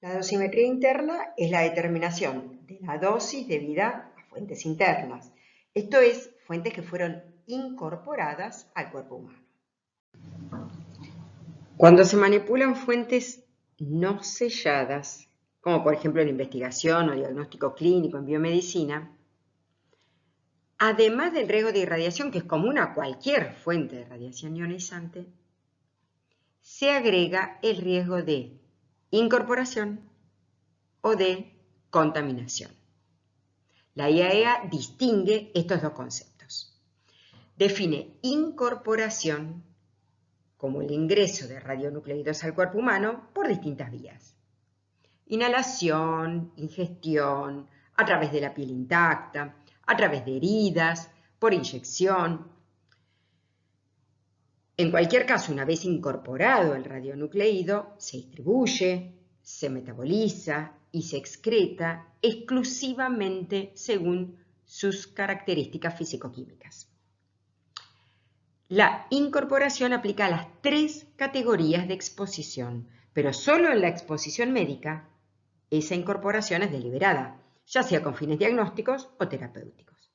La dosimetría interna es la determinación de la dosis debida a fuentes internas, esto es, fuentes que fueron incorporadas al cuerpo humano. Cuando se manipulan fuentes no selladas, como por ejemplo en investigación o diagnóstico clínico en biomedicina, además del riesgo de irradiación, que es común a cualquier fuente de radiación ionizante, se agrega el riesgo de incorporación o de contaminación. La IAEA distingue estos dos conceptos. Define incorporación como el ingreso de radionucleidos al cuerpo humano por distintas vías. Inhalación, ingestión, a través de la piel intacta, a través de heridas, por inyección. En cualquier caso, una vez incorporado el radionucleido, se distribuye, se metaboliza y se excreta exclusivamente según sus características físico-químicas. La incorporación aplica a las tres categorías de exposición, pero solo en la exposición médica esa incorporación es deliberada, ya sea con fines diagnósticos o terapéuticos.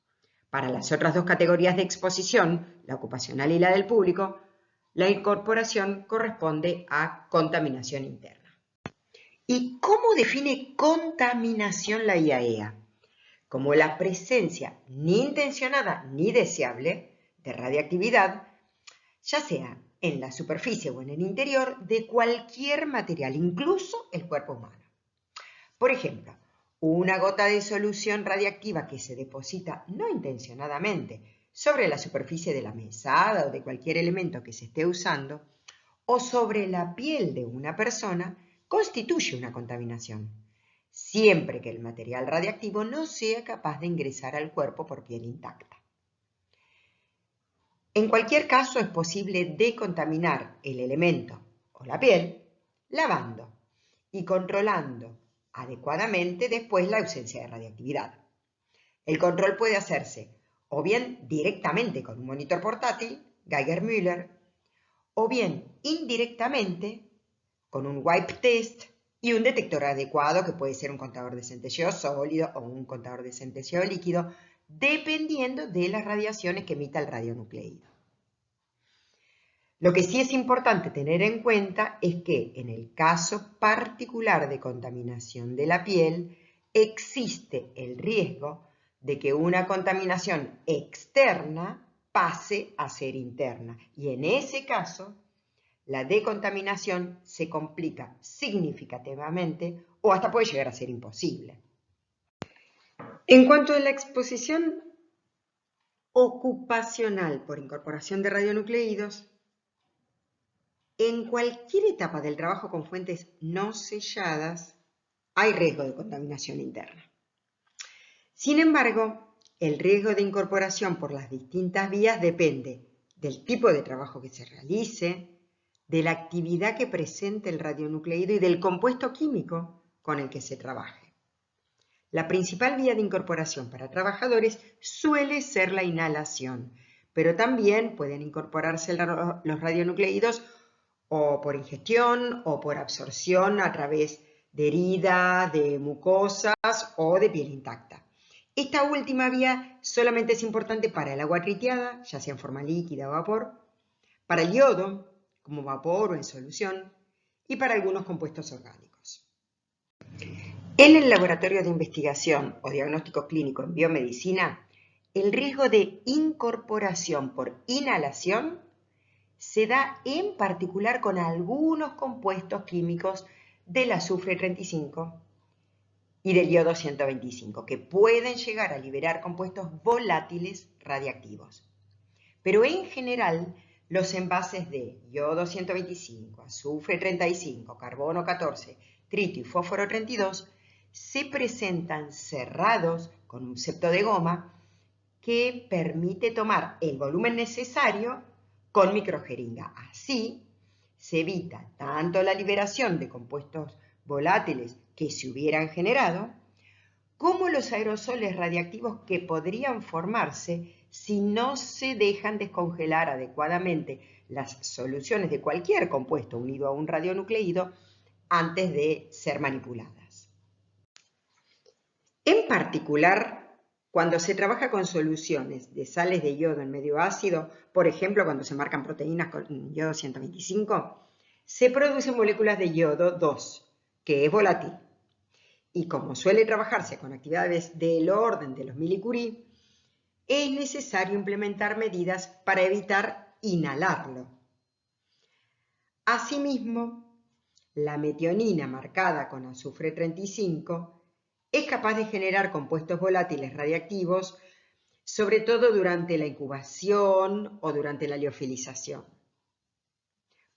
Para las otras dos categorías de exposición, la ocupacional y la del público, la incorporación corresponde a contaminación interna. ¿Y cómo define contaminación la IAEA? Como la presencia ni intencionada ni deseable de radiactividad, ya sea en la superficie o en el interior de cualquier material, incluso el cuerpo humano. Por ejemplo, una gota de solución radiactiva que se deposita no intencionadamente sobre la superficie de la mesada o de cualquier elemento que se esté usando, o sobre la piel de una persona, constituye una contaminación, siempre que el material radiactivo no sea capaz de ingresar al cuerpo por piel intacta. En cualquier caso, es posible decontaminar el elemento o la piel lavando y controlando adecuadamente después la ausencia de radiactividad. El control puede hacerse o bien directamente con un monitor portátil, Geiger-Müller, o bien indirectamente con un wipe test y un detector adecuado que puede ser un contador de centelleo sólido o un contador de centelleo líquido, dependiendo de las radiaciones que emita el radionucleido. Lo que sí es importante tener en cuenta es que en el caso particular de contaminación de la piel, existe el riesgo de que una contaminación externa pase a ser interna. Y en ese caso, la decontaminación se complica significativamente o hasta puede llegar a ser imposible. En cuanto a la exposición ocupacional por incorporación de radionucleidos, en cualquier etapa del trabajo con fuentes no selladas hay riesgo de contaminación interna. Sin embargo, el riesgo de incorporación por las distintas vías depende del tipo de trabajo que se realice, de la actividad que presente el radionucleido y del compuesto químico con el que se trabaje. La principal vía de incorporación para trabajadores suele ser la inhalación, pero también pueden incorporarse los radionucleidos o por ingestión o por absorción a través de herida, de mucosas o de piel intacta. Esta última vía solamente es importante para el agua tritiada, ya sea en forma líquida o vapor, para el yodo, como vapor o en solución, y para algunos compuestos orgánicos. En el laboratorio de investigación o diagnóstico clínico en biomedicina, el riesgo de incorporación por inhalación se da en particular con algunos compuestos químicos del azufre 35 y del yodo 125, que pueden llegar a liberar compuestos volátiles radiactivos. Pero en general, los envases de yodo 125, azufre 35, carbono 14, tritio y fósforo 32 se presentan cerrados con un septo de goma que permite tomar el volumen necesario con microjeringa. Así se evita tanto la liberación de compuestos volátiles que se hubieran generado, como los aerosoles radiactivos que podrían formarse si no se dejan descongelar adecuadamente las soluciones de cualquier compuesto unido a un radionucleido antes de ser manipuladas. En particular, cuando se trabaja con soluciones de sales de yodo en medio ácido, por ejemplo, cuando se marcan proteínas con yodo 125, se producen moléculas de yodo 2, que es volátil. Y como suele trabajarse con actividades del orden de los milicurie, es necesario implementar medidas para evitar inhalarlo. Asimismo, la metionina marcada con azufre 35 es capaz de generar compuestos volátiles radiactivos, sobre todo durante la incubación o durante la liofilización.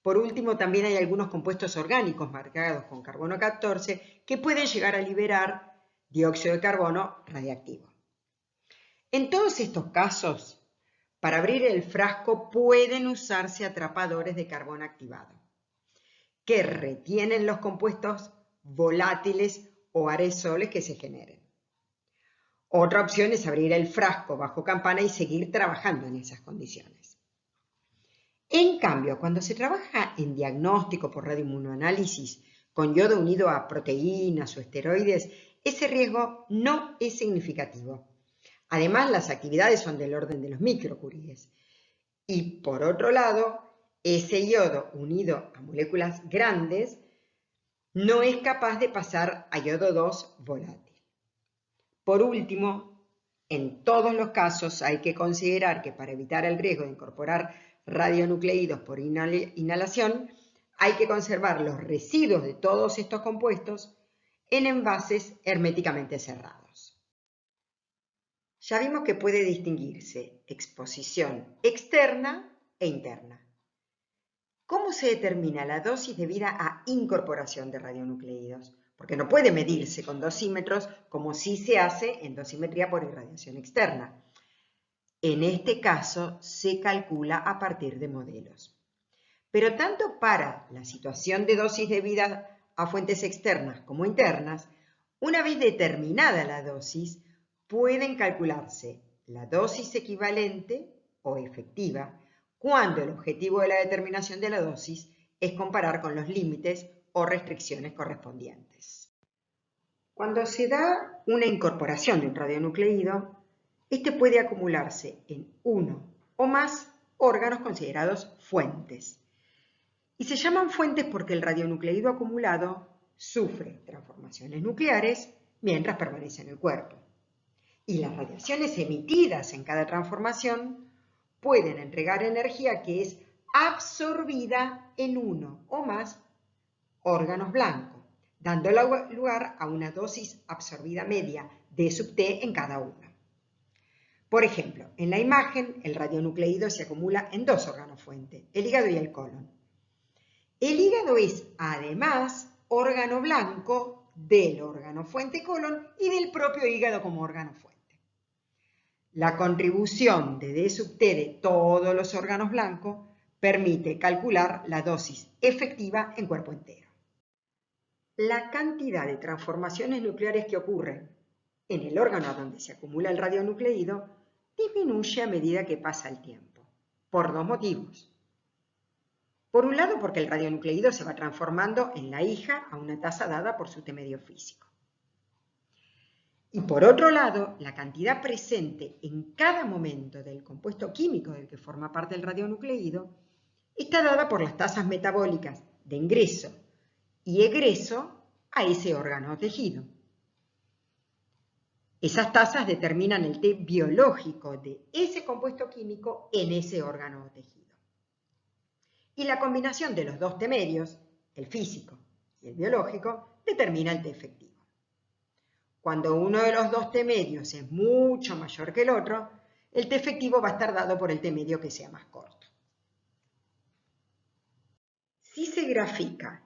Por último, también hay algunos compuestos orgánicos marcados con carbono 14 que pueden llegar a liberar dióxido de carbono radiactivo. En todos estos casos, para abrir el frasco pueden usarse atrapadores de carbono activado, que retienen los compuestos volátiles o aerosoles que se generen. Otra opción es abrir el frasco bajo campana y seguir trabajando en esas condiciones. En cambio, cuando se trabaja en diagnóstico por radioinmunoanálisis con yodo unido a proteínas o esteroides, ese riesgo no es significativo. Además, las actividades son del orden de los microcuries. Y por otro lado, ese yodo unido a moléculas grandes no es capaz de pasar a yodo 2 volátil. Por último, en todos los casos hay que considerar que para evitar el riesgo de incorporar radionucleídos por inhalación, hay que conservar los residuos de todos estos compuestos en envases herméticamente cerrados. Ya vimos que puede distinguirse exposición externa e interna. ¿Cómo se determina la dosis debida a incorporación de radionucleídos? Porque no puede medirse con dosímetros como sí se hace en dosimetría por irradiación externa. En este caso se calcula a partir de modelos. Pero tanto para la situación de dosis debida a fuentes externas como internas, una vez determinada la dosis, pueden calcularse la dosis equivalente o efectiva cuando el objetivo de la determinación de la dosis es comparar con los límites o restricciones correspondientes. Cuando se da una incorporación de un radionucleído, este puede acumularse en uno o más órganos considerados fuentes. Y se llaman fuentes porque el radionucleído acumulado sufre transformaciones nucleares mientras permanece en el cuerpo. Y las radiaciones emitidas en cada transformación pueden entregar energía que es absorbida en uno o más órganos blancos, dando lugar a una dosis absorbida media D sub T en cada uno. Por ejemplo, en la imagen el radionucleído se acumula en dos órganos fuente, el hígado y el colon. El hígado es además órgano blanco del órgano fuente colon y del propio hígado como órgano fuente. La contribución de D sub T de todos los órganos blancos permite calcular la dosis efectiva en cuerpo entero. La cantidad de transformaciones nucleares que ocurren en el órgano donde se acumula el radionucleído disminuye a medida que pasa el tiempo, por dos motivos. Por un lado, porque el radionucleído se va transformando en la hija a una tasa dada por su T medio físico. Y por otro lado, la cantidad presente en cada momento del compuesto químico del que forma parte el radionucleído está dada por las tasas metabólicas de ingreso y egreso a ese órgano o tejido. Esas tasas determinan el T biológico de ese compuesto químico en ese órgano o tejido. Y la combinación de los dos T medios, el físico y el biológico, determina el T efectivo. Cuando uno de los dos T medios es mucho mayor que el otro, el T efectivo va a estar dado por el T medio que sea más corto. Si se grafica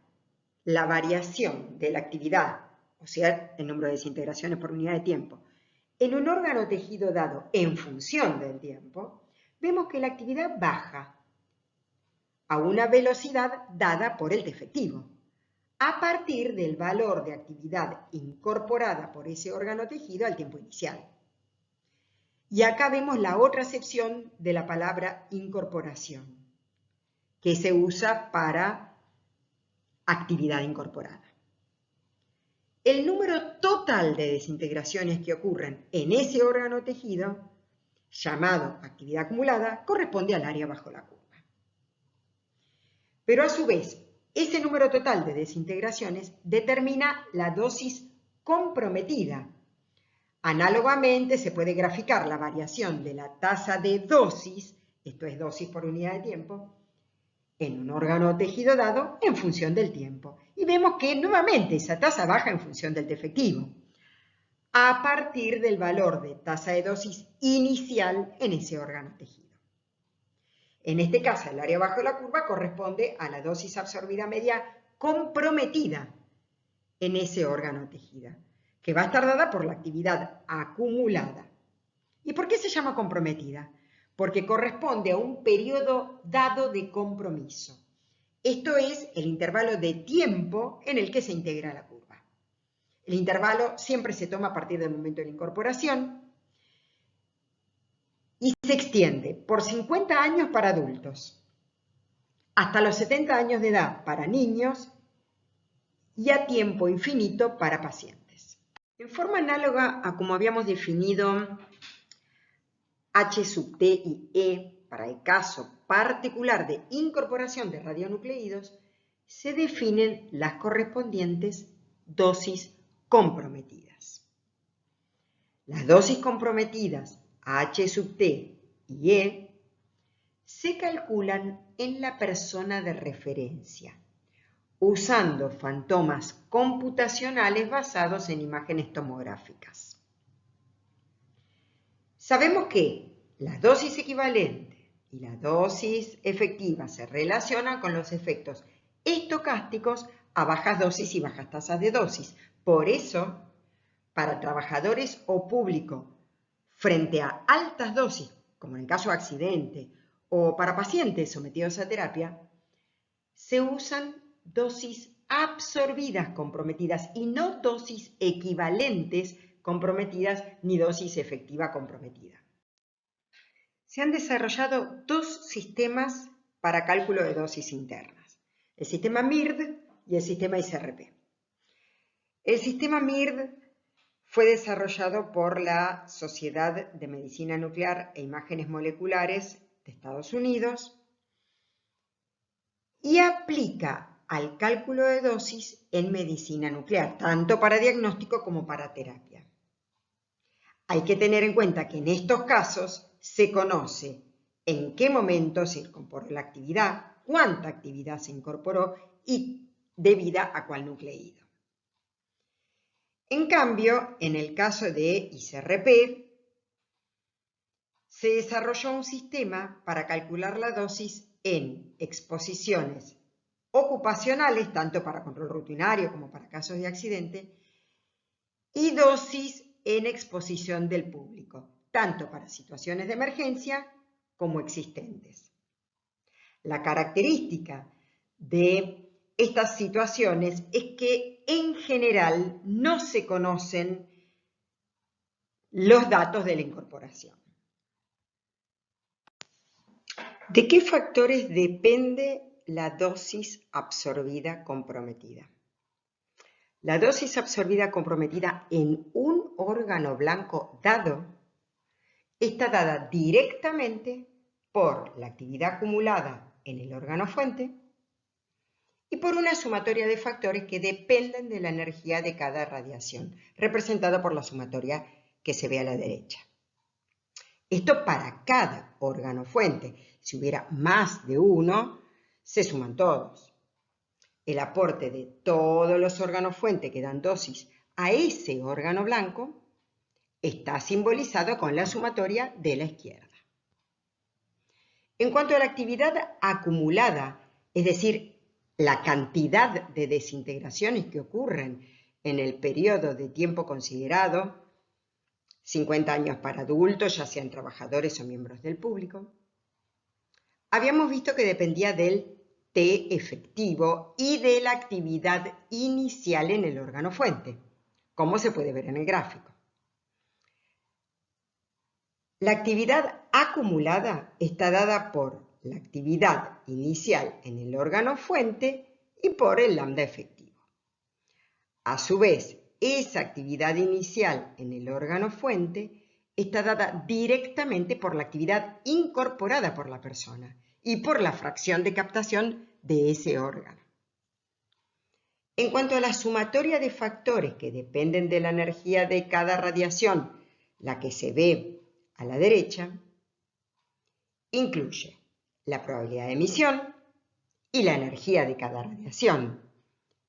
la variación de la actividad, o sea, el número de desintegraciones por unidad de tiempo, en un órgano o tejido dado en función del tiempo, vemos que la actividad baja a una velocidad dada por el T efectivo, a partir del valor de actividad incorporada por ese órgano o tejido al tiempo inicial. Y acá vemos la otra acepción de la palabra incorporación, que se usa para actividad incorporada. El número total de desintegraciones que ocurren en ese órgano o tejido, llamado actividad acumulada, corresponde al área bajo la curva. Pero a su vez, ese número total de desintegraciones determina la dosis comprometida. Análogamente, se puede graficar la variación de la tasa de dosis, esto es dosis por unidad de tiempo, en un órgano o tejido dado en función del tiempo. Y vemos que nuevamente esa tasa baja en función del T efectivo, a partir del valor de tasa de dosis inicial en ese órgano o tejido. En este caso, el área bajo la curva corresponde a la dosis absorbida media comprometida en ese órgano o tejido, que va a estar dada por la actividad acumulada. ¿Y por qué se llama comprometida? Porque corresponde a un periodo dado de compromiso. Esto es el intervalo de tiempo en el que se integra la curva. El intervalo siempre se toma a partir del momento de la incorporación y se extiende por 50 años para adultos, hasta los 70 años de edad para niños y a tiempo infinito para pacientes. En forma análoga a como habíamos definido H sub T y E para el caso particular de incorporación de radionucleídos, se definen las correspondientes dosis comprometidas. Las dosis comprometidas a H sub T y E se calculan en la persona de referencia, usando fantomas computacionales basados en imágenes tomográficas. Sabemos que la dosis equivalente y la dosis efectiva se relacionan con los efectos estocásticos a bajas dosis y bajas tasas de dosis. Por eso, para trabajadores o público frente a altas dosis, como en el caso de accidente, o para pacientes sometidos a terapia, se usan dosis absorbidas comprometidas y no dosis equivalentes comprometidas ni dosis efectiva comprometida. Se han desarrollado dos sistemas para cálculo de dosis internas, el sistema MIRD y el sistema ICRP. El sistema MIRD fue desarrollado por la Sociedad de Medicina Nuclear e Imágenes Moleculares de Estados Unidos y aplica al cálculo de dosis en medicina nuclear, tanto para diagnóstico como para terapia. Hay que tener en cuenta que en estos casos se conoce en qué momento se incorporó la actividad, cuánta actividad se incorporó y debida a cuál nucleído. En cambio, en el caso de ICRP, se desarrolló un sistema para calcular la dosis en exposiciones ocupacionales, tanto para control rutinario como para casos de accidente, y dosis en exposición del público, tanto para situaciones de emergencia como existentes. La característica de estas situaciones es que en general no se conocen los datos de la incorporación. ¿De qué factores depende la dosis absorbida comprometida? La dosis absorbida comprometida en un órgano blanco dado está dada directamente por la actividad acumulada en el órgano fuente y por una sumatoria de factores que dependen de la energía de cada radiación, representada por la sumatoria que se ve a la derecha. Esto para cada órgano fuente. Si hubiera más de uno, se suman todos. El aporte de todos los órganos fuente que dan dosis a ese órgano blanco está simbolizado con la sumatoria de la izquierda. En cuanto a la actividad acumulada, es decir, la cantidad de desintegraciones que ocurren en el periodo de tiempo considerado, 50 años para adultos, ya sean trabajadores o miembros del público, habíamos visto que dependía del T efectivo y de la actividad inicial en el órgano fuente, como se puede ver en el gráfico. La actividad acumulada está dada por la actividad inicial en el órgano fuente y por el lambda efectivo. A su vez, esa actividad inicial en el órgano fuente está dada directamente por la actividad incorporada por la persona y por la fracción de captación de ese órgano. En cuanto a la sumatoria de factores que dependen de la energía de cada radiación, la que se ve a la derecha, incluye la probabilidad de emisión y la energía de cada radiación,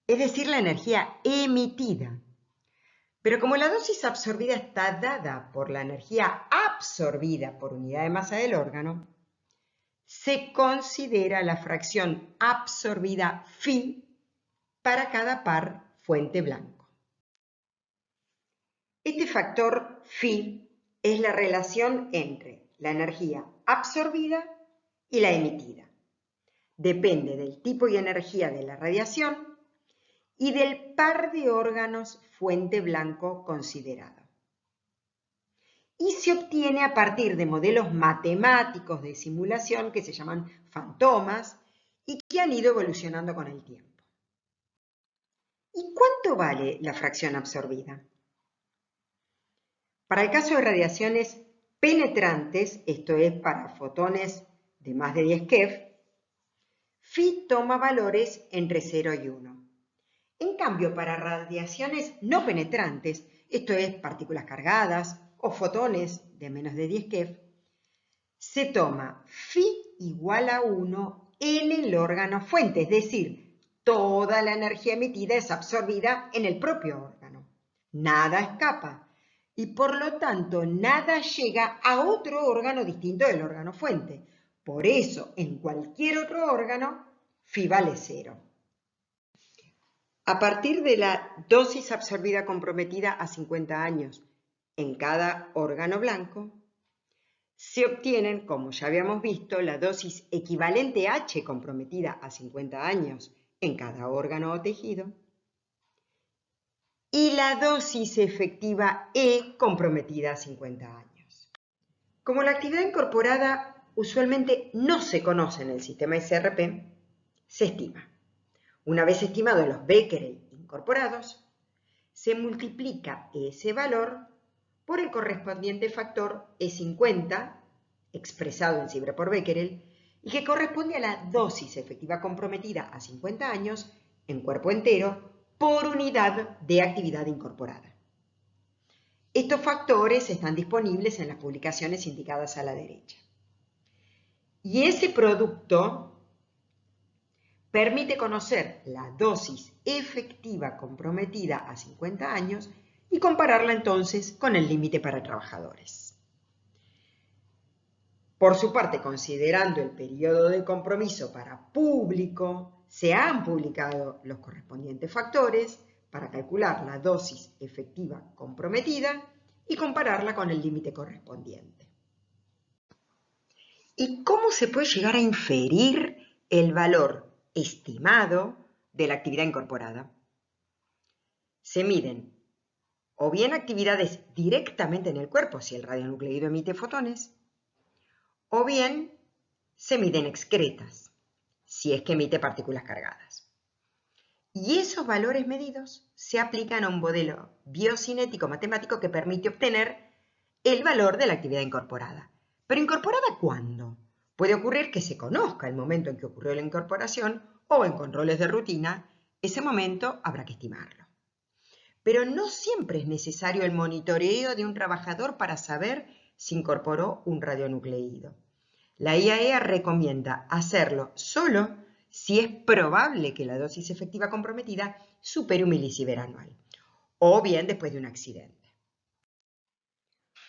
es decir, la energía emitida. Pero como la dosis absorbida está dada por la energía absorbida por unidad de masa del órgano, se considera la fracción absorbida phi para cada par fuente blanco. Este factor phi es la relación entre la energía absorbida y la emitida. Depende del tipo y energía de la radiación y del par de órganos fuente blanco considerado. Y se obtiene a partir de modelos matemáticos de simulación que se llaman fantomas y que han ido evolucionando con el tiempo. ¿Y cuánto vale la fracción absorbida? Para el caso de radiaciones penetrantes, esto es para fotones de más de 10 keV, phi toma valores entre 0 y 1. En cambio, para radiaciones no penetrantes, esto es partículas cargadas o fotones de menos de 10 keV, se toma phi igual a 1 en el órgano fuente, es decir, toda la energía emitida es absorbida en el propio órgano. Nada escapa y por lo tanto nada llega a otro órgano distinto del órgano fuente. Por eso, en cualquier otro órgano, phi vale 0. A partir de la dosis absorbida comprometida a 50 años en cada órgano blanco, se obtienen, como ya habíamos visto, la dosis equivalente H comprometida a 50 años en cada órgano o tejido y la dosis efectiva E comprometida a 50 años. Como la actividad incorporada usualmente no se conoce en el sistema SRP, se estima. Una vez estimados los becquerel incorporados, se multiplica ese valor por el correspondiente factor E50, expresado en Siebre por becquerel, y que corresponde a la dosis efectiva comprometida a 50 años en cuerpo entero por unidad de actividad incorporada. Estos factores están disponibles en las publicaciones indicadas a la derecha. Y ese producto permite conocer la dosis efectiva comprometida a 50 años y compararla entonces con el límite para trabajadores. Por su parte, considerando el periodo de compromiso para público, se han publicado los correspondientes factores para calcular la dosis efectiva comprometida y compararla con el límite correspondiente. ¿Y cómo se puede llegar a inferir el valor estimado de la actividad incorporada? Se miden o bien actividades directamente en el cuerpo, si el radionucleido emite fotones, o bien se miden excretas, si es que emite partículas cargadas. Y esos valores medidos se aplican a un modelo biocinético matemático que permite obtener el valor de la actividad incorporada. ¿Pero incorporada cuándo? Puede ocurrir que se conozca el momento en que ocurrió la incorporación o en controles de rutina, ese momento habrá que estimarlo. Pero no siempre es necesario el monitoreo de un trabajador para saber si incorporó un radionucleído. La IAEA recomienda hacerlo solo si es probable que la dosis efectiva comprometida supere un milisievert anual, o bien después de un accidente.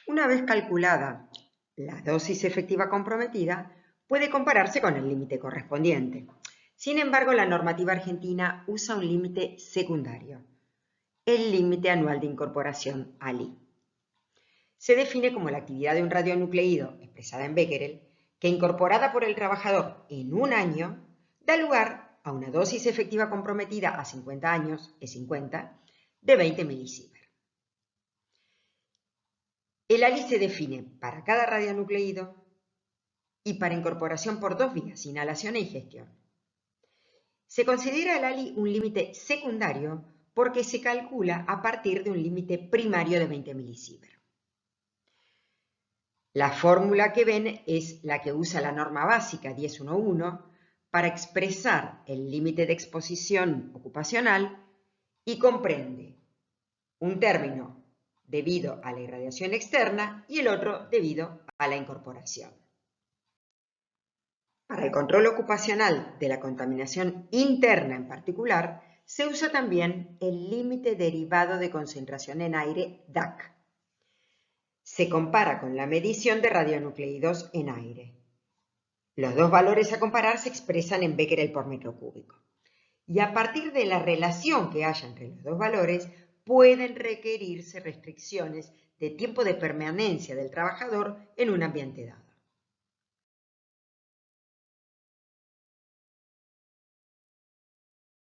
Una vez calculada la dosis efectiva comprometida, puede compararse con el límite correspondiente. Sin embargo, la normativa argentina usa un límite secundario, el límite anual de incorporación ALI. Se define como la actividad de un radionucleído expresada en becquerel que incorporada por el trabajador en un año da lugar a una dosis efectiva comprometida a 50 años, E50, de 20 milisievert. El ALI se define para cada radionucleído y para incorporación por dos vías, inhalación e ingestión. Se considera el ALI un límite secundario porque se calcula a partir de un límite primario de 20 milisievert. La fórmula que ven es la que usa la norma básica 10.1.1 para expresar el límite de exposición ocupacional y comprende un término debido a la irradiación externa y el otro debido a la incorporación. Para el control ocupacional de la contaminación interna en particular, se usa también el límite derivado de concentración en aire DAC. Se compara con la medición de radionucleidos en aire. Los dos valores a comparar se expresan en becquerel por metro cúbico. Y a partir de la relación que haya entre los dos valores, pueden requerirse restricciones de tiempo de permanencia del trabajador en un ambiente dado.